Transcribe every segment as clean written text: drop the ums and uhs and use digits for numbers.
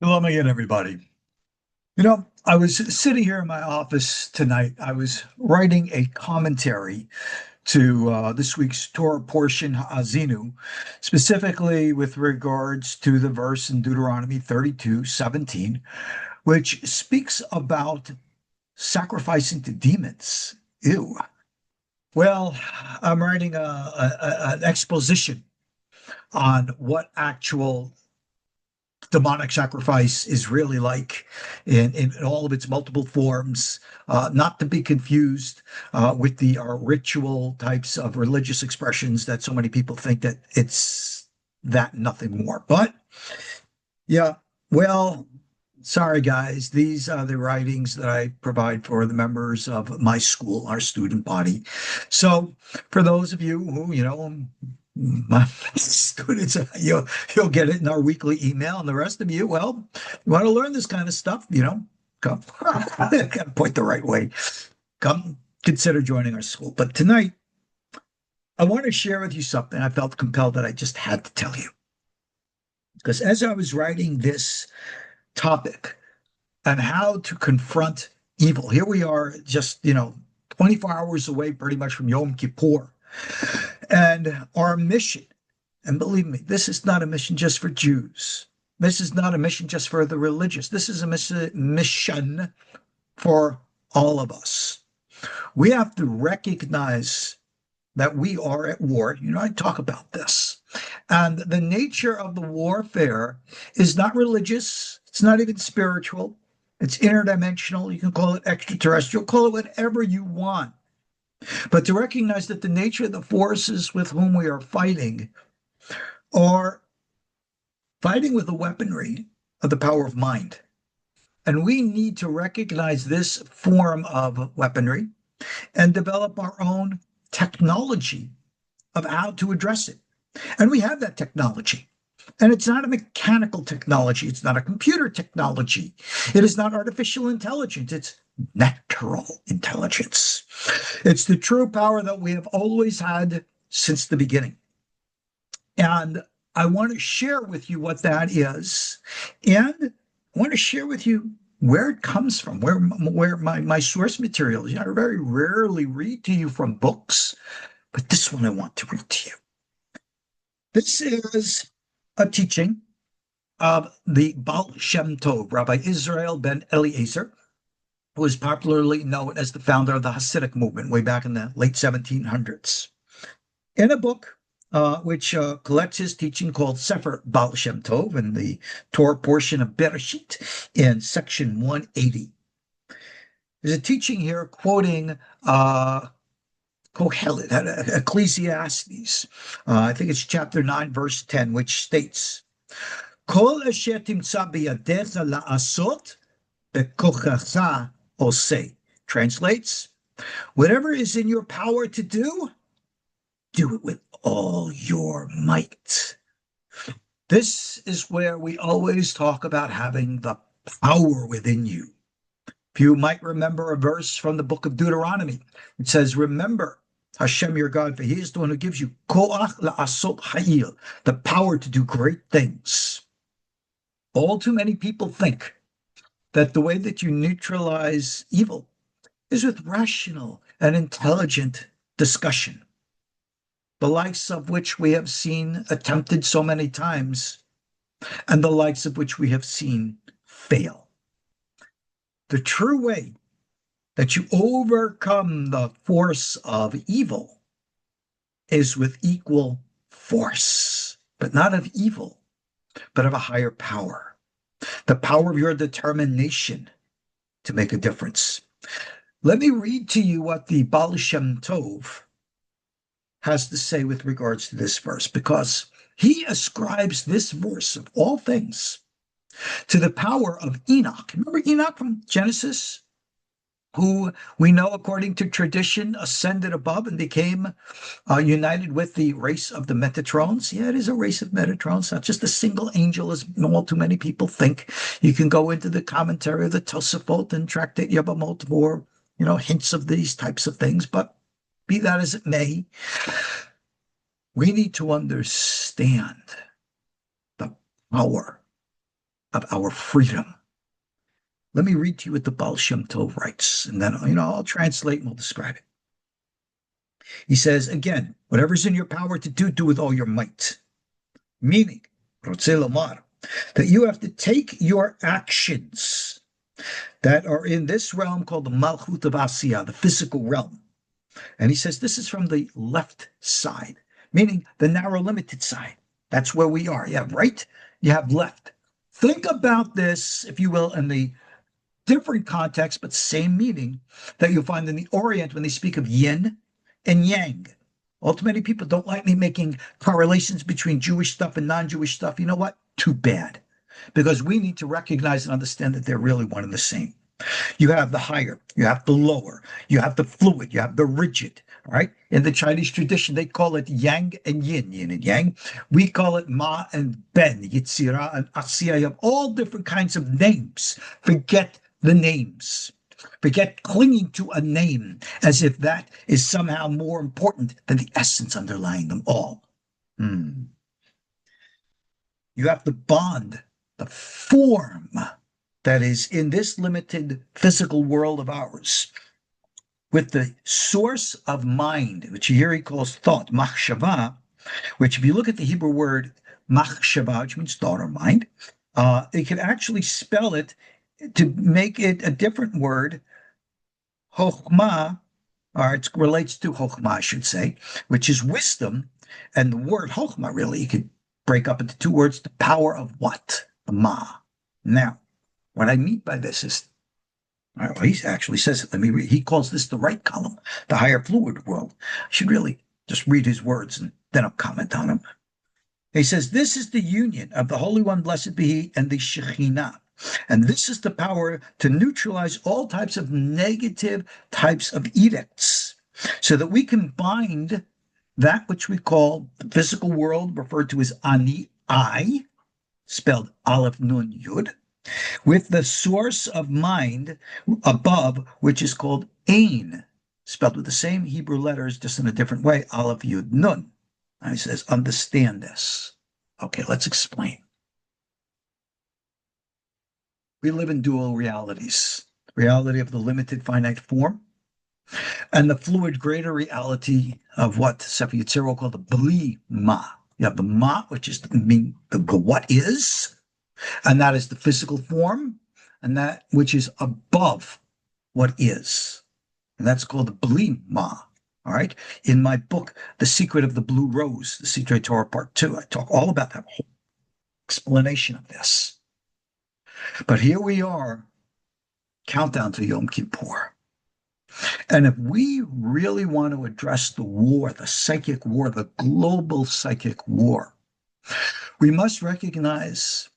Hello again, everybody. I was sitting here in my office tonight. I was writing a commentary to this week's Torah portion, Ha'azinu, specifically with regards to the verse in Deuteronomy 32:17, which speaks about sacrificing to demons. Ew. Well, I'm writing an exposition on what actual demonic sacrifice is really like in all of its multiple forms, not to be confused with the ritual types of religious expressions that so many people think that it's that, nothing more. But yeah, well, sorry guys, these are the writings that I provide for the members of my school, our student body. So for those of you who, my students, you'll get it in our weekly email, and the rest of you, well, you want to learn this kind of stuff, come. Gotta point the right way. Come consider joining our school. But tonight, I want to share with you something I felt compelled that I just had to tell you. Because as I was writing this topic on how to confront evil, here we are just, 24 hours away pretty much from Yom Kippur. And our mission, and believe me, this is not a mission just for Jews. This is not a mission just for the religious. This is a mission for all of us. We have to recognize that we are at war. I talk about this. And the nature of the warfare is not religious. It's not even spiritual. It's interdimensional. You can call it extraterrestrial. Call it whatever you want. But to recognize that the nature of the forces with whom we are fighting are fighting with the weaponry of the power of mind. And we need to recognize this form of weaponry and develop our own technology of how to address it. And we have that technology. And it's not a mechanical technology. It's not a computer technology. It is not artificial intelligence. It's natural intelligence. It's the true power that we have always had since the beginning. And I want to share with you what that is. And I want to share with you where it comes from, where my source material is. I very rarely read to you from books, but this one I want to read to you. This is a teaching of the Bal Shem Tov, Rabbi Israel ben Eliezer, who is popularly known as the founder of the Hasidic movement way back in the late 1700s. In a book which collects his teaching called Sefer Ba'al Shem Tov in the Torah portion of Bereshit in section 180. There's a teaching here quoting Kohelet, Ecclesiastes. I think it's chapter 9, verse 10, which states, Kol asher timtza biyadecha la'asot bekochacha oseh. Translates, whatever is in your power to do it with all your might. This is where we always talk about having the power within you. If you might remember a verse from the book of Deuteronomy, it says, remember Hashem your God, for he is the one who gives you koach la'asot ha'il, the power to do great things. All too many people think that the way that you neutralize evil is with rational and intelligent discussion, the likes of which we have seen attempted so many times, and the likes of which we have seen fail. The true way that you overcome the force of evil is with equal force, but not of evil, but of a higher power, the power of your determination to make a difference. Let me read to you what the Bal Shem Tov has to say with regards to this verse, because he ascribes this verse of all things to the power of Enoch. Remember Enoch from Genesis, who we know, according to tradition, ascended above and became united with the race of the Metatrons. Yeah, it is a race of Metatrons, not just a single angel, as all too many people think. You can go into the commentary of the Tosafot and Tractate Yevamot for, hints of these types of things. But be that as it may, we need to understand the power of our freedom. Let me read to you what the Bal Shem Tov writes, and then I'll translate and we'll describe it. He says, again, whatever's in your power to do, do with all your might. Meaning, that you have to take your actions that are in this realm called the Malchut of Asiyah, the physical realm. And he says this is from the left side, meaning the narrow, limited side. That's where we are. You have right, you have left. Think about this, if you will, in the different context, but same meaning that you'll find in the Orient when they speak of yin and yang. Ultimately, people don't like me making correlations between Jewish stuff and non-Jewish stuff. You know what? Too bad. Because we need to recognize and understand that they're really one and the same. You have the higher, you have the lower, you have the fluid, you have the rigid. All right. In the Chinese tradition, they call it yang and yin, yin and yang. We call it ma and ben, yitzira and asiya. You have all different kinds of names. Forget the names. Forget clinging to a name as if that is somehow more important than the essence underlying them all. You have to bond the form that is in this limited physical world of ours with the source of mind, which here he calls thought, machshava, which if you look at the Hebrew word machshava, which means thought or mind, it can actually spell it to make it a different word, chokhmah, or it relates to chokhmah, I should say, which is wisdom. And the word chokhmah, really, you could break up into two words, the power of what? The ma. Now, what I mean by this is, well, he actually says it. Let me read. He calls this the right column, the higher fluid world. I should really just read his words and then I'll comment on them. He says, this is the union of the Holy One, blessed be He, and the Shekhinah. And this is the power to neutralize all types of negative types of edicts so that we can bind that which we call the physical world, referred to as Ani, I, spelled Aleph Nun Yud, with the source of mind above, which is called Ein, spelled with the same Hebrew letters, just in a different way, Aleph Yud Nun. And he says, understand this. Okay, let's explain. We live in dual realities, reality of the limited finite form, and the fluid greater reality of what Sefer Yetzirah called the Bli Ma. You have the Ma, which is the what is, and that is the physical form, and that which is above what is. And that's called the Bli Ma. All right. In my book, The Secret of the Blue Rose, the Secret Torah Part 2, I talk all about that whole explanation of this. But here we are, countdown to Yom Kippur. And if we really want to address the war, the psychic war, the global psychic war, we must recognize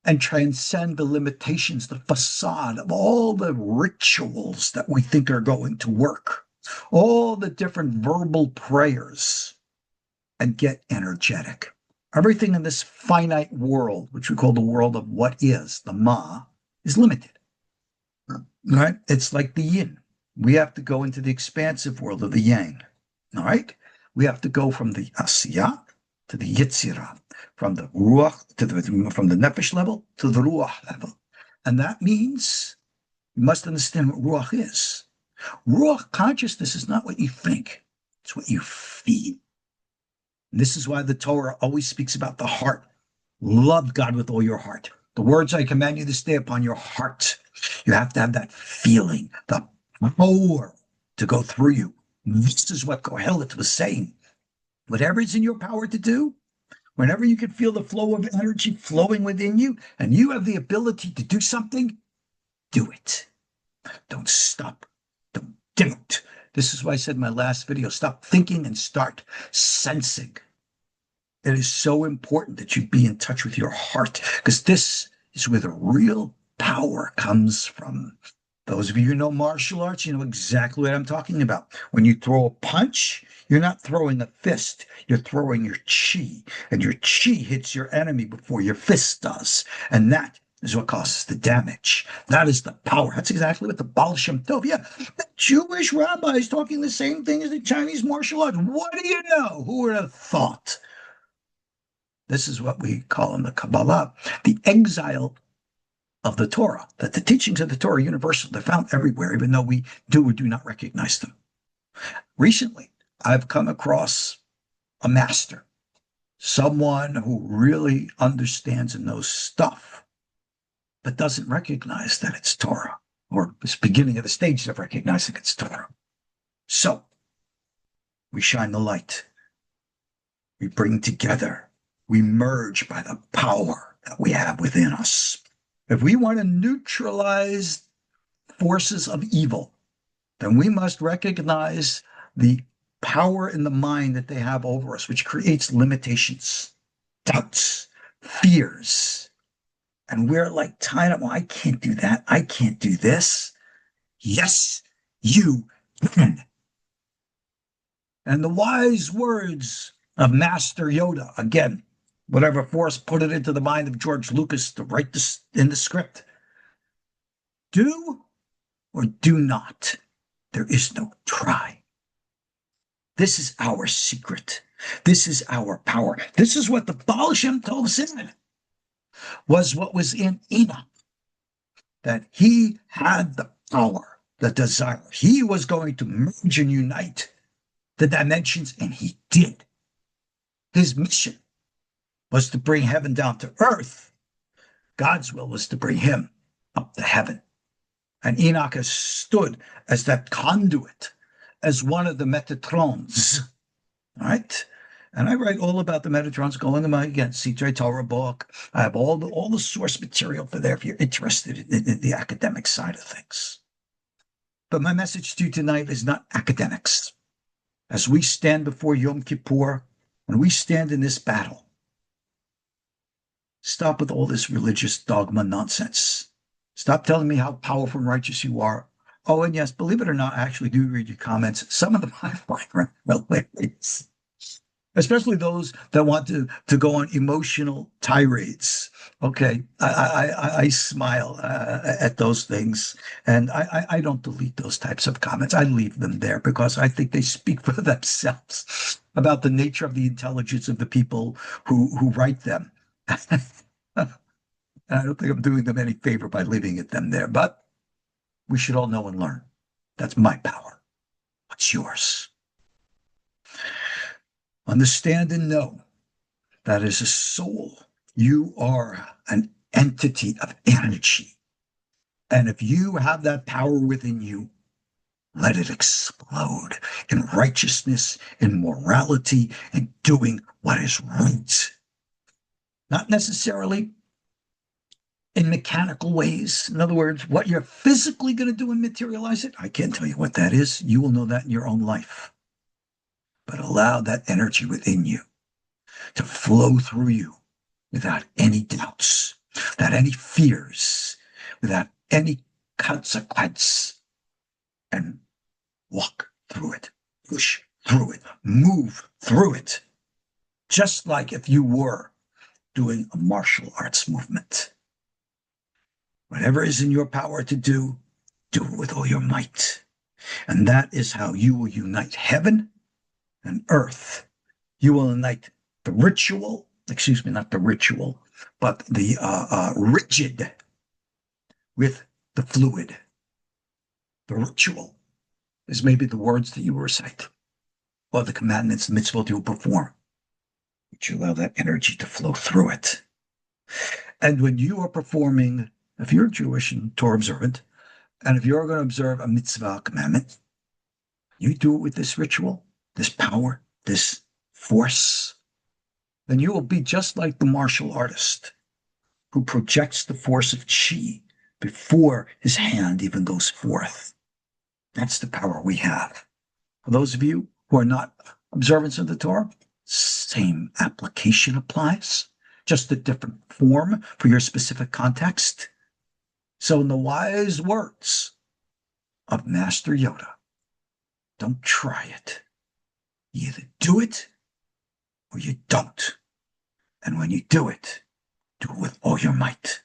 and transcend the limitations, the facade of all the rituals that we think are going to work, all the different verbal prayers, and get energetic. Everything in this finite world, which we call the world of what is, the Ma, is limited. Right? It's like the yin. We have to go into the expansive world of the yang. All right? We have to go from the asiyah to the yitzirah, from the ruach from the nefesh level to the ruach level. And that means you must understand what ruach is. Ruach consciousness is not what you think. It's what you feel. And this is why the Torah always speaks about the heart. Love God with all your heart. The words I command you this day upon your heart. You have to have that feeling, the power to go through you. This is what Kohelet was saying. Whatever is in your power to do, whenever you can feel the flow of energy flowing within you, and you have the ability to do something, do it. Don't stop. Don't doubt. This is why I said in my last video, stop thinking and start sensing. It is so important that you be in touch with your heart, because this is where the real power comes from. Those of you who know martial arts, you know exactly what I'm talking about. When you throw a punch, you're not throwing a fist, you're throwing your chi, and your chi hits your enemy before your fist does. And that is what causes the damage. That is the power. That's exactly what the Bal Shem Tov. Yeah, the Jewish rabbi is talking the same thing as the Chinese martial arts. What do you know? Who would have thought? This is what we call in the Kabbalah the exile of the Torah, that the teachings of the Torah are universal. They're found everywhere, even though we do or do not recognize them. Recently, I've come across a master, someone who really understands and knows stuff, but doesn't recognize that it's Torah, or is beginning of the stages of recognizing it's Torah. So we shine the light. We bring together. We merge by the power that we have within us. If we want to neutralize forces of evil, then we must recognize the power in the mind that they have over us, which creates limitations, doubts, fears. And we're like tied up. Well, I can't do that. I can't do this. Yes, you can. And the wise words of Master Yoda, again, whatever force put it into the mind of George Lucas to write this in the script. Do or do not. There is no try. This is our secret. This is our power. This is what the Bal Shem Tov said, was what was in Enoch, that he had the power, the desire. He was going to merge and unite the dimensions, and he did. His mission was to bring heaven down to earth. God's will was to bring him up to heaven. And Enoch has stood as that conduit, as one of the Metatrons. All right? And I write all about the Metatrons. Go into my, again, Sefer Torah book. I have all the source material for there if you're interested in the academic side of things. But my message to you tonight is not academics. As we stand before Yom Kippur, and we stand in this battle, stop with all this religious dogma nonsense. Stop telling me how powerful and righteous you are. Oh, and yes, believe it or not, I actually do read your comments. Some of them I find hilarious, especially those that want to go on emotional tirades. Okay, I smile at those things, and I don't delete those types of comments. I leave them there because I think they speak for themselves about the nature of the intelligence of the people who write them. I don't think I'm doing them any favor by leaving them there, but we should all know and learn. That's my power. What's yours? Understand and know that as a soul, you are an entity of energy. And if you have that power within you, let it explode in righteousness, in morality, and doing what is right. Not necessarily in mechanical ways. In other words, what you're physically going to do and materialize it, I can't tell you what that is. You will know that in your own life. But allow that energy within you to flow through you without any doubts, without any fears, without any consequence, and walk through it, push through it, move through it, just like if you were doing a martial arts movement. Whatever is in your power to do, do it with all your might. And that is how you will unite heaven and earth. You will unite the ritual, excuse me, not the ritual, but the rigid with the fluid. The ritual is maybe the words that you recite, or the commandments, the mitzvot you will perform. But you allow that energy to flow through it. And when you are performing, if you're Jewish and Torah observant, and if you're going to observe a mitzvah commandment, you do it with this ritual, this power, this force, then you will be just like the martial artist who projects the force of chi before his hand even goes forth. That's the power we have. For those of you who are not observants of the Torah, same application applies, just a different form for your specific context. So in the wise words of Master Yoda, don't try it. You either do it or you don't. And when you do it with all your might.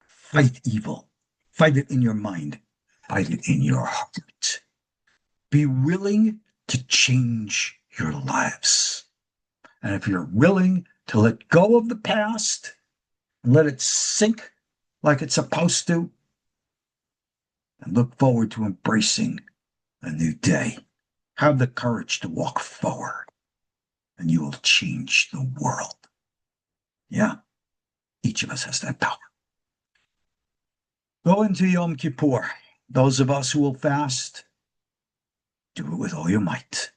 Fight evil. Fight it in your mind. Fight it in your heart. Be willing to change your lives. And if you're willing to let go of the past and let it sink like it's supposed to, and look forward to embracing a new day. Have the courage to walk forward, and you will change the world. Yeah, each of us has that power. Go into Yom Kippur. Those of us who will fast, do it with all your might.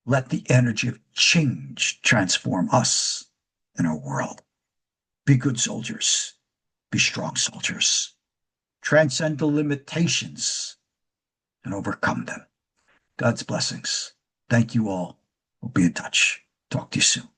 Let the energy of change transform us and our world. Be good soldiers. Be strong soldiers. Transcend the limitations and overcome them. God's blessings. Thank you all. We'll be in touch. Talk to you soon.